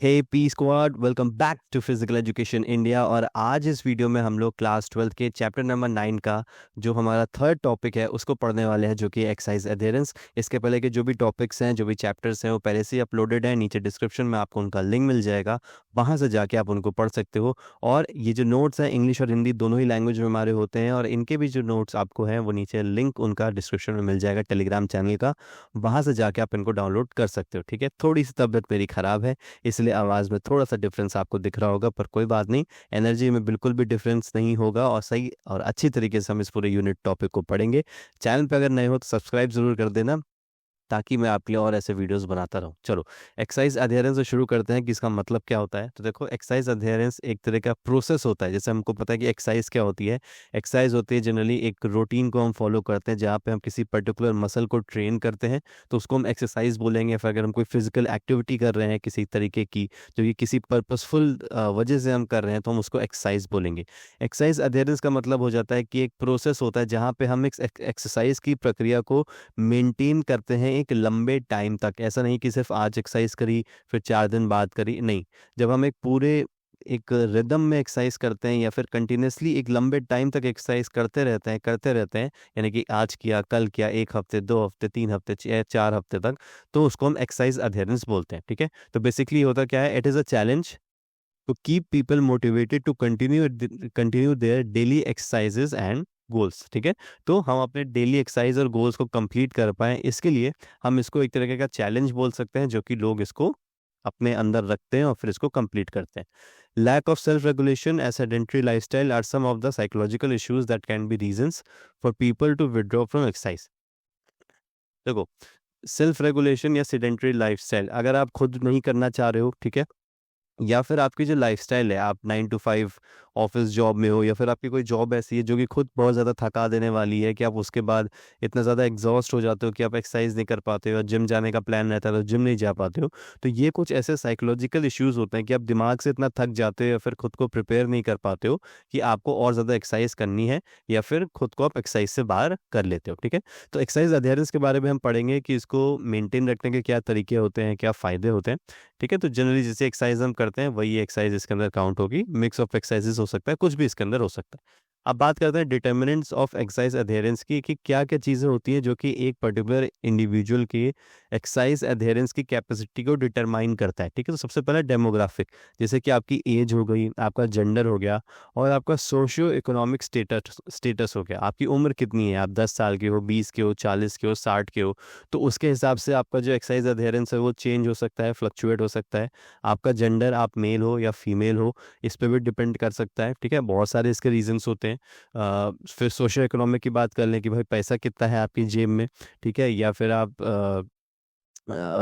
Hey P squad, welcome back to physical education India. और आज इस वीडियो में हम लोग क्लास 12 के चैप्टर नंबर 9 का जो हमारा थर्ड टॉपिक है उसको पढ़ने वाले हैं, जो कि एक्सरसाइज एडेरेंस। इसके पहले के जो भी टॉपिक्स हैं, जो भी चैप्टर्स हैं, वो पहले से ही अपलोडेड है। नीचे डिस्क्रिप्शन में आपको उनका लिंक मिल जाएगा, वहाँ से जाके आप उनको पढ़ सकते हो। और ये जो नोट्स हैं, इंग्लिश और हिंदी दोनों ही लैंग्वेज में हमारे होते हैं, और इनके भी जो नोट्स आपको हैं वो नीचे लिंक उनका डिस्क्रिप्शन में मिल जाएगा टेलीग्राम चैनल का, वहाँ से जाके आप इनको डाउनलोड कर सकते हो। ठीक है, थोड़ी सी तबीयत मेरी ख़राब है, इसलिए आवाज़ में थोड़ा सा डिफरेंस आपको दिख रहा होगा, पर कोई बात नहीं, एनर्जी में बिल्कुल भी डिफरेंस नहीं होगा और सही और अच्छी तरीके से हम इस पूरे यूनिट टॉपिक को पढ़ेंगे। चैनल पे अगर नए हो तो सब्सक्राइब ज़रूर कर देना, ताकि मैं आपके लिए और ऐसे वीडियोस बनाता रहूं। चलो, एक्सरसाइज अध्ययन से शुरू करते हैं कि इसका मतलब क्या होता है। तो देखो, एक्सरसाइज अध्ययन एक तरह का प्रोसेस होता है। जैसे हमको पता है कि एक्सरसाइज क्या होती है। एक्सरसाइज होती है जनरली एक रूटीन को हम फॉलो करते हैं, जहाँ पे हम किसी पर्टिकुलर मसल को ट्रेन करते हैं, तो उसको हम एक्सरसाइज बोलेंगे। फिर अगर हम कोई फिजिकल एक्टिविटी कर रहे हैं किसी तरीके की, जो कि किसी पर्पसफुल वजह से हम कर रहे हैं, तो हम उसको एक्सरसाइज बोलेंगे। एक्सरसाइज अध्ययन का मतलब हो जाता है कि एक प्रोसेस होता है जहाँ पे हम एक एक्सरसाइज की प्रक्रिया को मेंटेन करते हैं एक लंबे टाइम तक। ऐसा नहीं कि सिर्फ आज एक्सरसाइज करी फिर 4 दिन बाद करी, नहीं। जब हम एक पूरे एक रिदम में एक्सरसाइज करते हैं या फिर कंटिन्यूसली एक लंबे टाइम तक एक्सरसाइज करते रहते हैं, यानी कि आज किया, कल किया, 1 हफ्ते, 2 हफ्ते, 3 हफ्ते, 4 हफ्ते तक, तो उसको हम एक्सरसाइज अध्ययन बोलते हैं। ठीक है, तो बेसिकली होता क्या है, it is a challenge to keep people motivated to continue their daily exercises and goals. ठीक है, तो हम अपने डेली एक्सरसाइज और गोल्स को कंप्लीट कर पाएं, इसके लिए हम इसको एक तरीके का चैलेंज बोल सकते हैं, जो कि लोग इसको अपने अंदर रखते हैं और फिर इसको कंप्लीट करते हैं। Lack of self regulation and sedentary lifestyle are some of the psychological issues that can be reasons for people to withdraw from exercise. देखो, सेल्फ रेगुलेशन या सेडेंटरी लाइफस्टाइल, अगर आप खुद नहीं करना चाह रहे हो, ठीक है, या फिर आपकी जो लाइफस्टाइल है, आप 9 to 5 ऑफिस जॉब में हो, या फिर आपकी कोई जॉब ऐसी है जो कि खुद बहुत ज़्यादा थका देने वाली है कि आप उसके बाद इतना ज़्यादा एग्जॉस्ट हो जाते हो कि आप एक्सरसाइज नहीं कर पाते हो, जिम जाने का प्लान रहता है तो जिम नहीं जा पाते हो। तो ये कुछ ऐसे साइकोलॉजिकल इश्यूज होते हैं कि आप दिमाग से इतना थक जाते हो या फिर खुद को प्रिपेयर नहीं कर पाते हो कि आपको और ज़्यादा एक्सरसाइज करनी है, या फिर खुद को आप एक्सरसाइज से बाहर कर लेते हो। ठीक है, तो एक्सरसाइज अध्ययन के बारे में हम पढ़ेंगे कि इसको मेंटेन रखने के क्या तरीके होते हैं, क्या फ़ायदे होते हैं। ठीक है, तो जनरली जैसे एक्सरसाइज हम करते हैं वही एक्सरसाइज इसके अंदर काउंट होगी। मिक्स ऑफ एक्सरसाइजेस हो सकता है, कुछ भी इसके अंदर हो सकता है। अब बात करते हैं डिटर्मिनेंट्स ऑफ एक्सरसाइज अध्ययनेंस की, कि क्या क्या चीज़ें होती हैं जो कि एक पर्टिकुलर इंडिविजुअल की एक्सरसाइज अध्ययनेंस की कैपेसिटी को डिटरमाइन करता है। ठीक है, तो सबसे पहले डेमोग्राफिक, जैसे कि आपकी एज हो गई, आपका जेंडर हो गया, और आपका सोशियो इकोनॉमिक स्टेटस हो गया। आपकी उम्र कितनी है, आप 10 साल के हो, 20 के हो, 40 के हो, 60 के हो, तो उसके हिसाब से आपका जो एक्सरसाइज अध्ययनेंस है वो चेंज हो सकता है, फ्लक्चुएट हो सकता है। आपका जेंडर, आप मेल हो या फीमेल हो, इस पे भी डिपेंड कर सकता है। ठीक है, बहुत सारे इसके रीजंस होते हैं। फिर सोशल इकोनॉमिक की बात कर लें कि भाई पैसा कितना है आपकी जेब में। ठीक है, या फिर आप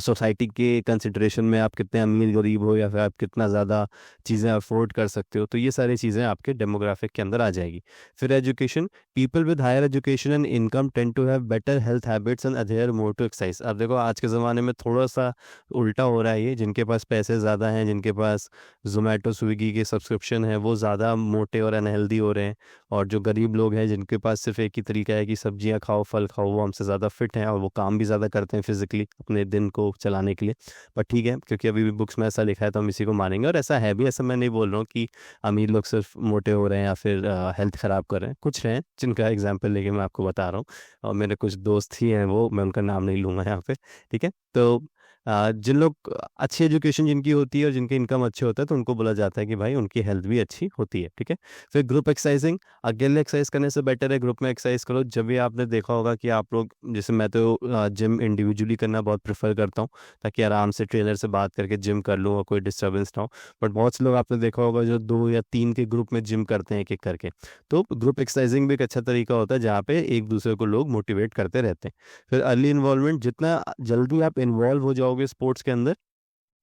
सोसाइटी के कंसिडरेशन में आप कितने अमीर गरीब हो, या फिर आप कितना ज़्यादा चीज़ें अफोर्ड कर सकते हो, तो ये सारी चीज़ें आपके डेमोग्राफिक के अंदर आ जाएगी। फिर education, people with higher education and income tend to have better health habits and adhere more to exercise. अब देखो, आज के ज़माने में थोड़ा सा उल्टा हो रहा है ये, जिनके पास पैसे ज़्यादा हैं, जिनके पास जोमेटो स्विगी के सब्सक्रिप्शन है, वो ज़्यादा मोटे और अनहेल्दी हो रहे हैं। और जो गरीब लोग हैं, जिनके पास सिर्फ एक ही तरीका है कि सब्जियां खाओ, फल खाओ, वो हमसे ज़्यादा फिट हैं और वो काम भी ज़्यादा करते हैं फिजिकली अपने दिन को चलाने के लिए। पर ठीक है, क्योंकि अभी भी बुक्स में ऐसा लिखा है तो हम इसी को मानेंगे, और ऐसा है भी। ऐसा मैं नहीं बोल रहा हूँ कि अमीर लोग सिर्फ मोटे हो रहे हैं या फिर हेल्थ ख़राब कर रहे हैं। कुछ हैं जिनका एग्जाम्पल लेके मैं आपको बता रहा हूँ, और मेरे कुछ दोस्त ही हैं, वो, मैं उनका नाम नहीं लूँगा यहाँ पे। ठीक है, तो जिन लोग अच्छी एजुकेशन जिनकी होती है और जिनके इनकम अच्छे होता है, तो उनको बोला जाता है कि भाई उनकी हेल्थ भी अच्छी होती है। ठीक है, फिर ग्रुप एक्सरसाइजिंग, अकेले एक्सरसाइज करने से बेटर है ग्रुप में एक्सरसाइज करो। जब भी आपने देखा होगा कि आप लोग, जैसे मैं तो जिम इंडिविजुअली करना बहुत प्रेफर करता हूँ, ताकि आराम से ट्रेनर से बात करके जिम कर लूँ और कोई डिस्टर्बेंस ना हो। बट बहुत से लोग आपने देखा होगा जो 2 या 3 के ग्रुप में जिम करते हैं, एक एक करके। तो ग्रुप एक्सरसाइजिंग भी एक अच्छा तरीका होता है, जहाँ पे एक दूसरे को लोग मोटिवेट करते रहते हैं। फिर अर्ली इन्वॉल्वमेंट, जितना जल्दी आप इन्वॉल्व हो जाओगे स्पोर्ट्स के अंदर,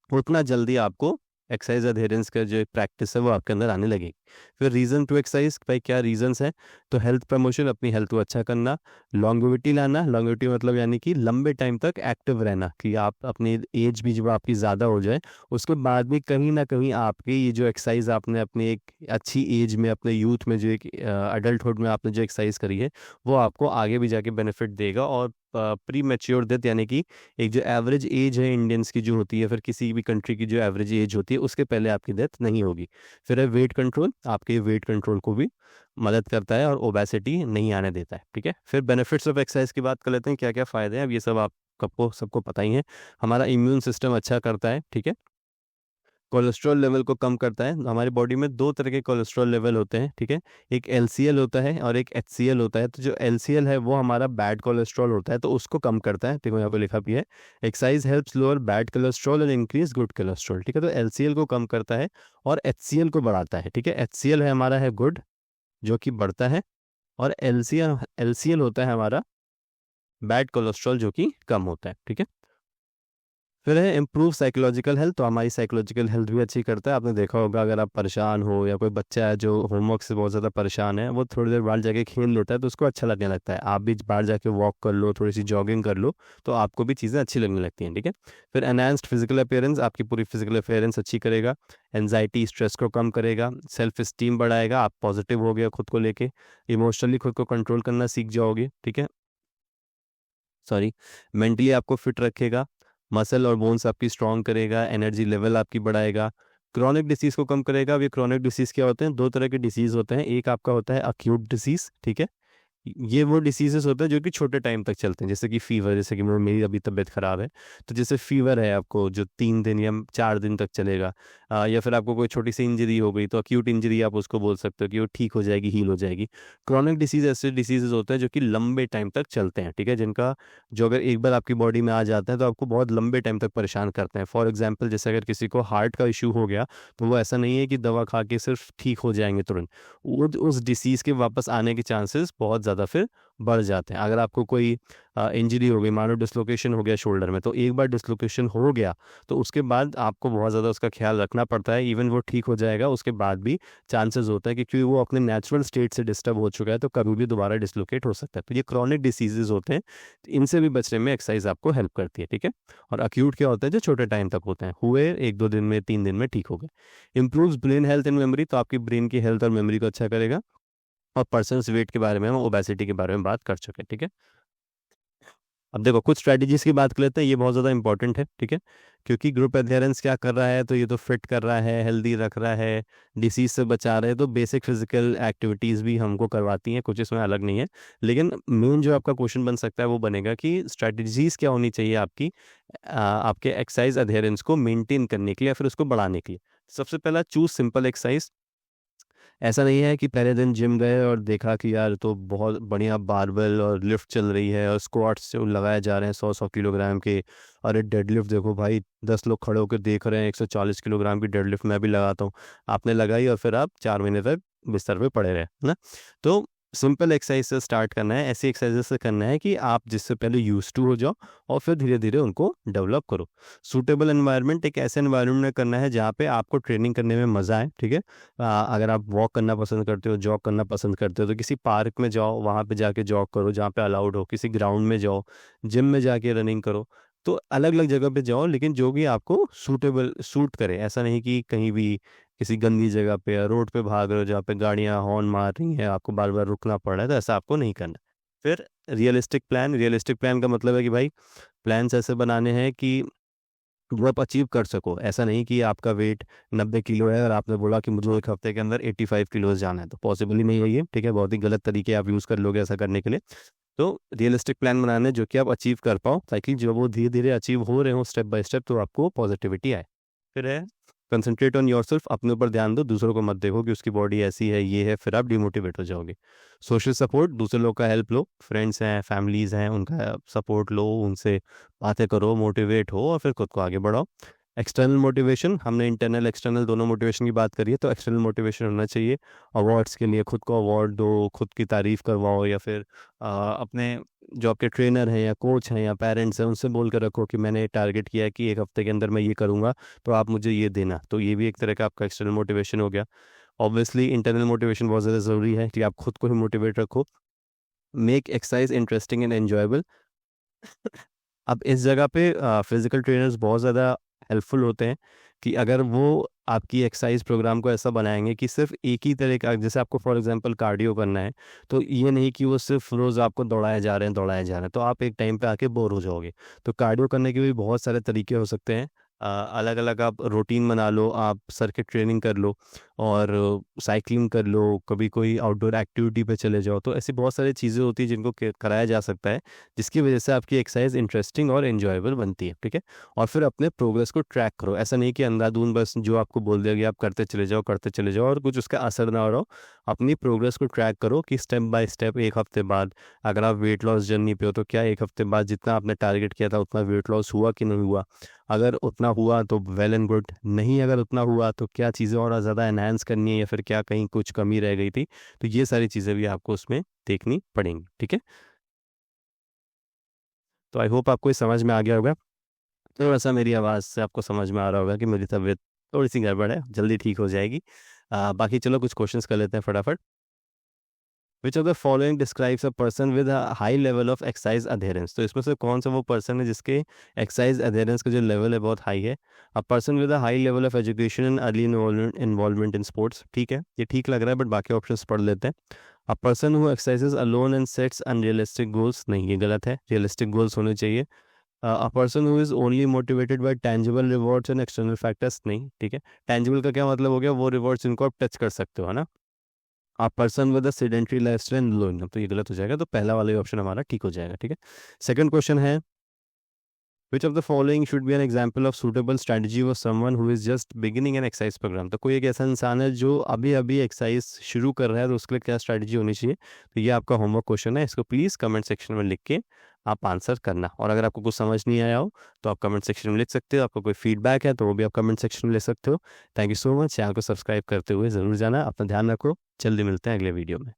उतना जल्दी आपको एक्सरसाइज अधेरेंस का जो प्रैक्टिस है वो आपके अंदर आने लगेगी। फिर रीज़न टू एक्सरसाइज, भाई क्या रीजंस हैं। तो हेल्थ प्रमोशन, अपनी हेल्थ को अच्छा करना। लॉन्गेविटी लाना, लॉन्गेविटी मतलब यानी कि लंबे टाइम तक एक्टिव रहना, कि आप अपनी एज भी जब आपकी ज़्यादा हो जाए, उसके बाद भी कहीं ना कहीं आपकी ये जो एक्सरसाइज आपने अपनी एक अच्छी एज में, अपने यूथ में, जो एक अडल्टहुड में आपने जो एक्सरसाइज करी है, वो आपको आगे भी जाके बेनिफिट देगा, और प्री मैच्योर डेथ, यानी कि एक जो एवरेज एज है इंडियंस की जो होती है, फिर किसी भी कंट्री की जो एवरेज एज होती है उसके पहले आपकी डेथ नहीं होगी। फिर है वेट कंट्रोल, आपके वेट कंट्रोल को भी मदद करता है और ओबेसिटी नहीं आने देता है, ठीक है। फिर बेनिफिट्स ऑफ एक्सरसाइज की बात कर लेते हैं, क्या क्या फ़ायदे हैं। अब ये सब आप सबको पता ही है। हमारा इम्यून सिस्टम अच्छा करता है, ठीक है। कोलेस्ट्रॉल लेवल को कम करता है। हमारी बॉडी में 2 तरह के कोलेस्ट्रॉल लेवल होते हैं, ठीक है? एक एलसीएल होता है और एक एचसीएल होता है। तो जो एलसीएल है वो हमारा बैड कोलेस्ट्रॉल होता है, तो उसको कम करता है। देखो यहाँ पे लिखा भी है, exercise helps lower bad cholesterol and increase good cholesterol, ठीक है? तो एलसीएल को कम करता है और एचसीएल को बढ़ाता है, ठीक है? एचसीएल है हमारा है गुड, जो कि बढ़ता है, और एलसीएल एलसीएल होता है हमारा बैड कोलेस्ट्रॉल, जो कि कम होता है, ठीक है? फिर है इम्प्रूव साइकोलॉजिकल हेल्थ, तो हमारी साइकोलॉजिकल हेल्थ भी अच्छी करता है। आपने देखा होगा अगर आप परेशान हो या कोई बच्चा है जो होमवर्क से बहुत ज़्यादा परेशान है, वो थोड़ी देर बाहर जाके खेल लेता है तो उसको अच्छा लगने लगता है। आप भी बाहर जाके वॉक कर लो, थोड़ी सी जॉगिंग कर लो, तो आपको भी चीज़ें अच्छी लगने लगती हैं, ठीक है। फिर एनहांस्ड फिजिकल अपीयरेंस, आपकी पूरी फिजिकल अपीयरेंस अच्छी करेगा। एनजाइटी स्ट्रेस को कम करेगा। सेल्फ स्टीम बढ़ाएगा, आप पॉजिटिव हो गया खुद को लेके। इमोशनली खुद को कंट्रोल करना सीख जाओगे, ठीक है। सॉरी, मेंटली आपको फिट रखेगा। मसल और बोन्स आपकी स्ट्रॉन्ग करेगा। एनर्जी लेवल आपकी बढ़ाएगा। क्रॉनिक डिसीज़ को कम करेगा। अब ये क्रॉनिक डिसीज़ क्या होते हैं? 2 तरह के डिसीज़ होते हैं। एक आपका होता है अक्यूट डिसीज़, ठीक है? ये वो डिसीजेस होते हैं जो कि छोटे टाइम तक चलते हैं, जैसे कि फीवर, जैसे कि मेरी अभी तबीयत ख़राब है, तो जैसे फीवर है आपको जो 3 दिन या 4 दिन तक चलेगा, या फिर आपको कोई छोटी सी इंजरी हो गई तो अक्यूट इंजरी आप उसको बोल सकते हो कि वो ठीक हो जाएगी, हील हो जाएगी। क्रॉनिक डिसीज ऐसे डिसीजेज होते हैं जो कि लंबे टाइम तक चलते हैं, ठीक है, जिनका जो अगर एक बार आपकी बॉडी में आ जाता है तो आपको बहुत लंबे टाइम तक परेशान करते हैं। फॉर एग्जाम्पल, जैसे अगर किसी को हार्ट का इशू हो गया तो वो ऐसा नहीं है कि दवा खा के सिर्फ ठीक हो जाएंगे तुरंत, वो उस डिसीज़ के वापस आने के चांसेस बहुत ज़्यादा फिर बढ़ जाते हैं। अगर आपको कोई इंजरी हो गई, मान लो डिस्लोकेशन हो गया शोल्डर में, तो एक बार डिस्लोकेशन हो गया तो उसके बाद आपको बहुत ज़्यादा उसका ख्याल रखना पड़ता है। इवन वो ठीक हो जाएगा उसके बाद भी चांसेस होता है कि क्योंकि वो अपने नेचुरल स्टेट से डिस्टर्ब हो चुका है तो कभी भी दोबारा डिस्लोकेट हो सकता है। तो ये क्रॉनिक डिसीजेज होते हैं, तो इनसे भी बचने में एक्सरसाइज आपको हेल्प करती है, ठीक है। और अक्यूट क्या होता है? जो छोटे टाइम तक होते हैं, हुए 1-2 दिन में, 3 दिन में ठीक हो गए। Improves brain health and memory, तो आपकी ब्रेन की हेल्थ और मेमोरी को अच्छा करेगा। और पर्सन्स वेट के बारे में हम ओबेसिटी के बारे में बात कर चुके हैं, ठीक है। अब देखो कुछ स्ट्रैटेजीज की बात कर लेते हैं, ये बहुत ज़्यादा इंपॉर्टेंट है, ठीक है, क्योंकि ग्रुप एडहेरेंस क्या कर रहा है? तो ये तो फिट कर रहा है, हेल्दी रख रहा है, डिसीज से बचा रहा है, तो बेसिक फिजिकल एक्टिविटीज़ भी हमको करवाती हैं, कुछ इसमें अलग नहीं है। लेकिन मेन जो आपका क्वेश्चन बन सकता है वो बनेगा कि स्ट्रैटेजीज क्या होनी चाहिए आपकी आपके एक्सरसाइज अधेरेंस को मेंटेन करने के लिए या फिर उसको बढ़ाने के लिए। सबसे पहला, चूज सिंपल एक्सरसाइज। ऐसा नहीं है कि पहले दिन जिम गए और देखा कि यार तो बहुत बढ़िया बारबेल और लिफ्ट चल रही है और स्क्वाट्स जो लगाए जा रहे हैं 100-100 किलोग्राम के, अरे डेडलिफ्ट देखो भाई 10 लोग खड़े होकर देख रहे हैं 140 किलोग्राम की डेडलिफ्ट मैं भी लगाता हूँ। आपने लगाई और फिर आप 4 महीने तक बिस्तर पे पड़े रहे, है ना? तो सिंपल एक्सरसाइज से स्टार्ट करना है, ऐसी एक्सरसाइज से करना है कि आप जिससे पहले यूज टू हो जाओ और फिर धीरे धीरे उनको डेवलप करो। सूटेबल एनवायरनमेंट, एक ऐसे एनवायरनमेंट में करना है जहाँ पे आपको ट्रेनिंग करने में मज़ा आए, ठीक है। अगर आप वॉक करना पसंद करते हो, जॉग करना पसंद करते हो, तो किसी पार्क में जाओ, वहाँ पे जाके जॉग करो जहाँ पे अलाउड हो, किसी ग्राउंड में जाओ, जिम में जाके रनिंग करो। तो अलग अलग जगह पे जाओ, लेकिन जो भी आपको सूट करे। ऐसा नहीं कि कहीं भी किसी गंदी जगह पे या रोड पे भाग रहे हो जहाँ पे गाड़ियाँ हॉर्न मार रही हैं, आपको बार बार रुकना पड़ रहा है, तो ऐसा आपको नहीं करना। फिर रियलिस्टिक प्लान का मतलब है कि भाई प्लान्स ऐसे बनाने हैं कि वो आप अचीव कर सको। ऐसा नहीं कि आपका वेट 90 किलो है और आपने बोला कि मुझे 1 हफ्ते के अंदर 85 किलोज़ जाना है, तो पॉसिबल ही नहीं है ये, ठीक है? बहुत ही गलत तरीके आप यूज़ कर लोगे ऐसा करने के लिए। तो रियलिस्टिक प्लान बनाना है जो कि आप अचीव कर पाओ, ताकि जब वो धीरे-धीरे अचीव हो रहे हों स्टेप बाय स्टेप, तो आपको पॉजिटिविटी आए। फिर है कंसंट्रेट ऑन योरसेल्फ, अपने ऊपर ध्यान दो, दूसरों को मत देखो कि उसकी बॉडी ऐसी है, ये है, फिर आप डिमोटिवेट हो जाओगे। सोशल सपोर्ट, दूसरे लोग का हेल्प लो, फ्रेंड्स हैं, फैमिलीज़ हैं, उनका सपोर्ट लो, उनसे बातें करो, मोटिवेट हो और फिर खुद को आगे बढ़ाओ। एक्सटर्नल मोटिवेशन, हमने इंटरनल एक्सटर्नल दोनों मोटिवेशन की बात करी है, तो एक्सटर्नल मोटिवेशन होना चाहिए। अवार्ड्स के लिए खुद को अवार्ड दो, खुद की तारीफ़ करवाओ, या फिर अपने जो आपके ट्रेनर हैं या कोच हैं या पेरेंट्स हैं उनसे बोल कर रखो कि मैंने टारगेट किया है कि 1 हफ्ते के अंदर मैं ये करूँगा, तो आप मुझे ये देना। तो ये भी एक तरह का आपका एक्सटर्नल मोटिवेशन हो गया। ऑब्वियसली इंटरनल मोटिवेशन बहुत ज़्यादा ज़रूरी है कि आप खुद को ही मोटिवेट रखो। Make exercise interesting and enjoyable. अब इस जगह पे फिज़िकल ट्रेनर्स बहुत ज़्यादा हेल्पफुल होते हैं कि अगर वो आपकी एक्सरसाइज प्रोग्राम को ऐसा बनाएँगे कि सिर्फ़ एक ही तरह का, जैसे आपको फॉर एग्ज़ाम्पल कार्डियो करना है, तो ये नहीं कि वो सिर्फ़ रोज़ आपको दौड़ाए जा रहे हैं, तो आप एक टाइम पे आके बोर हो जाओगे। तो कार्डियो करने के भी बहुत सारे तरीके हो सकते हैं। अलग-अलग आप रूटीन बना लो, आप सर्किट ट्रेनिंग कर लो और साइक्लिंग कर लो, कभी कोई आउटडोर एक्टिविटी पे चले जाओ। तो ऐसी बहुत सारी चीज़ें होती हैं जिनको क कराया जा सकता है, जिसकी वज़ह से आपकी एक्सरसाइज़ इंटरेस्टिंग और एन्जॉयबल बनती है, ठीक है? और फिर अपने प्रोग्रेस को ट्रैक करो। ऐसा नहीं कि अंधाधुंध बस जो आपको बोल दिया गया आप करते चले जाओ और कुछ उसका असर ना हो रहा हो। अपनी प्रोग्रेस को ट्रैक करो कि स्टेप बाय स्टेप 1 हफ्ते बाद, अगर आप वेट लॉस जर्नी पे हो तो क्या 1 हफ्ते बाद जितना आपने टारगेट किया था उतना वेट लॉस हुआ कि नहीं हुआ? अगर उतना हुआ तो वेल एंड गुड, नहीं अगर उतना हुआ तो क्या चीज़ें और ज़्यादा एनहांस करनी है या फिर क्या कहीं कुछ कमी रह गई थी? तो ये सारी चीज़ें भी आपको उसमें देखनी पड़ेंगी, ठीक है? तो आई होप आपको ये समझ में आ गया होगा। थोड़ा-सा मेरी आवाज़ से आपको समझ में आ रहा होगा कि मेरी तबीयत थोड़ी-सी गड़बड़ है, जल्दी ठीक हो जाएगी। बाकी चलो कुछ क्वेश्चंस कर लेते हैं फटाफट। Which of the following describes a person with a high level of exercise adherence? तो इसमें से कौन सा वो पर्सन है जिसके एक्सरसाइज अधेरेंस का जो लेवल है बहुत हाई है? A person with a high level of education and early involvement in sports, ठीक है, ये ठीक लग रहा है बट बाकी ऑप्शंस पढ़ लेते हैं। A person who exercises alone and sets unrealistic goals, नहीं ये गलत है, रियलिस्टिक गोल्स होने चाहिए। A person who is only motivated by tangible rewards and external factors, नहीं, ठीक है। टेंजिबल का क्या मतलब हो गया? वो रिवॉर्ड्स जिनको आप टच कर सकते हो, है ना? A person with a sedentary lifestyle and low income, तो ये गलत हो जाएगा, तो पहला वाला ही ऑप्शन हमारा ठीक हो जाएगा, ठीक है। सेकंड क्वेश्चन है, which of the following should be an example of suitable strategy for someone who is just beginning an exercise program? तो कोई एक ऐसा इंसान है जो अभी-अभी एक्सरसाइज शुरू कर रहा है, तो उसके लिए क्या स्ट्रेटजी होनी चाहिए? तो ये आपका होमवर्क क्वेश्चन है, इसको प्लीज़ कमेंट सेक्शन में लिख के आप आंसर करना। और अगर आपको कुछ समझ नहीं आया हो, तो आप कमेंट सेक्शन में लिख सकते हो। आपका कोई फीडबैक है, तो वो भी आप कमेंट सेक्शन में लिख सकते हो। Thank you so much. Channel को सब्सक्राइब करते हुए ज़रूर जाना। अपना ध्यान रखो। जल्दी मिलते हैं अगले वीडियो में।